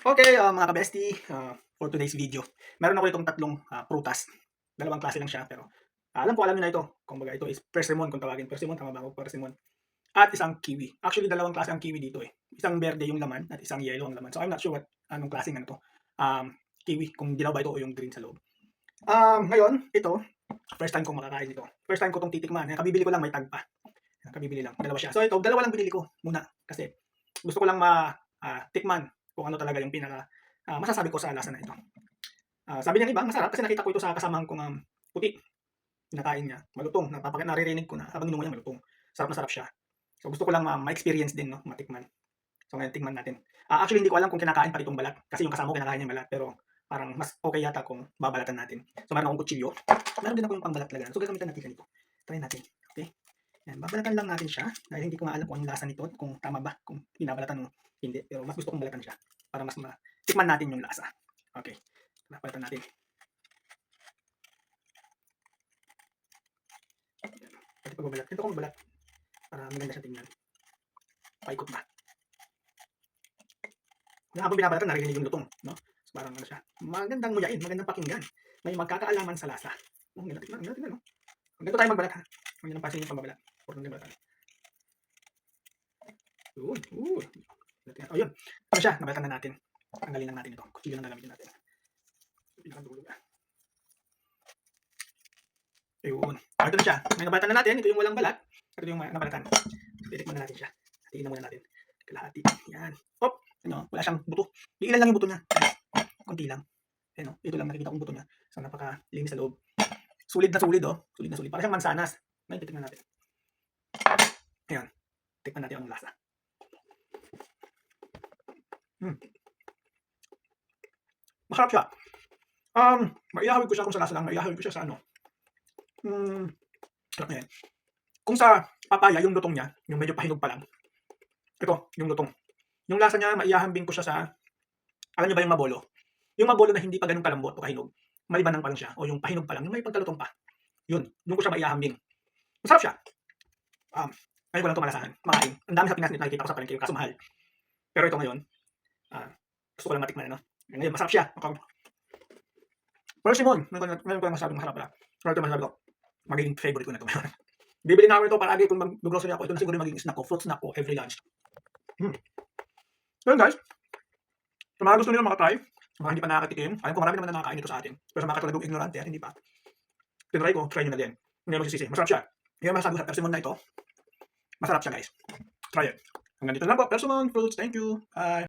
Okay, mga ka-bestie, for today's video, meron ako itong tatlong prutas. Dalawang klase lang siya pero alam ko alam niyo na ito. Kumbaga ito is persimmon kung tawagin. Persimmon, tama ba ako? Persimmon. At isang kiwi. Actually, dalawang klase ang kiwi dito eh. Isang berde yung laman at isang yellow ang laman. So I'm not sure anong klaseng ano to. Kiwi, kung dilaw ba ito o yung green sa loob. Ngayon, ito, first time kong makakain ito. First time ko itong titikman. Kabibili ko lang, may tag pa. Kabibili lang. Dalawa siya. So ito, dalawa lang binili ko muna kasi gusto ko lang tikman kung ano talaga yung pinaka masasabi ko sa lasa na ito. Sabi ng iba, masarap kasi nakita ko ito sa kasamahan kong puti. Kinakain niya, malutong. Naririnig ko na habang inumo niya malutong. Sarap na sarap siya. So gusto ko lang ma-experience din, no, matikman. So ngayon tingnan natin. Actually hindi ko alam kung kinakain pa itong balat kasi yung kasama ko kinakain niya yung balat pero parang mas okay yata kung babalatan natin. So meron akong kutsilyo. Meron din ako yung pangbalat talaga. So gagamitan natin ganito. Try natin. Okay? Yan, babalatan lang natin siya dahil hindi ko nga alam kung anong lasa nito, kung tama ba, kung binabalatan o hindi. Pero mas gusto kong balatan siya para mas matikman natin yung lasa. Okay, balatan natin. Pwede pagbabalat. Ito ko mabalat para maganda siya tingnan. Paikot ba? Habang binabalatan, narinig yung lutong. No? So parang ano siya. Magandang muyain, magandang pakinggan. May magkakaalaman sa lasa. Oh, hindi natin tingnan. No? Ganito tayo magbalat ha. Huwag nyo nang pasin yung pagbabalat. Importante yung balatan. Oh, yun. Ano siya? Nabalatan na natin. Tanggalin lang natin ito. Kutsilyo lang gagamitin natin. Pinakadulo na. Ayun. Ito na siya. May nabalatan na natin. Ito yung walang balat. Ito yung nabalatan. Titikman na natin siya. Tingnan muna natin. Kalahati. Yan. Hop. Ano, wala siyang buto. Ilan lang yung buto niya. Kunti lang. Ano, ito lang nakikita kong buto niya. So napakalinis sa loob. Sulit na sulit oh. Sulit na sulit. Para siyang mansanas. Ngayon titikman natin. Ayan. Tikman natin ang lasa. Masarap siya. Maihahawig ko siya kung sa lasa lang. Maihahawig ko siya sa ano. Sarap na yan. Kung sa papaya, yung lutong niya, yung medyo pahinog pa lang. Ito, yung lutong. Yung lasa niya, maihahambing ko siya sa, alam niyo ba yung mabolo? Yung mabolo na hindi pa ganun kalambot o kahinog. Malibanang pa lang siya. O yung pahinog pa lang, yung may pagkalutong pa. Yun, yung ko siya maihahambing. Masarap siya. Ngayon ko lang ito malasahan. Makain. Ang dami sa Pinas nito nakikita ko sa palengke, kaso mahal. Pero ito ngayon, gusto ko lang matikman, ano? Ngayon, masarap siya. Persimmon, ngayon ko lang masasabing masarap pala. Pero ito masasabi ko, magiging favorite ko na ito. Bibili na ako ito palagi kung mag-grocery ako. Ito na siguro yung magiging snack ko, fruit snack ko, every lunch. Ngayon guys, sa mga gusto nyo makatry, sa mga hindi pa nakakatikim, alam ko marami naman na nakakain ito sa atin. Pero sa mga katulad ng ignorante at hindi pa, tinry ko, try nyo na din. Hindi mo sisisi, masarap siya. Ngayon masasabi ko sa persimmon na ito, masarap siya guys. Try it. Hanggang dito lang po, persimmon fruits, thank you. Bye.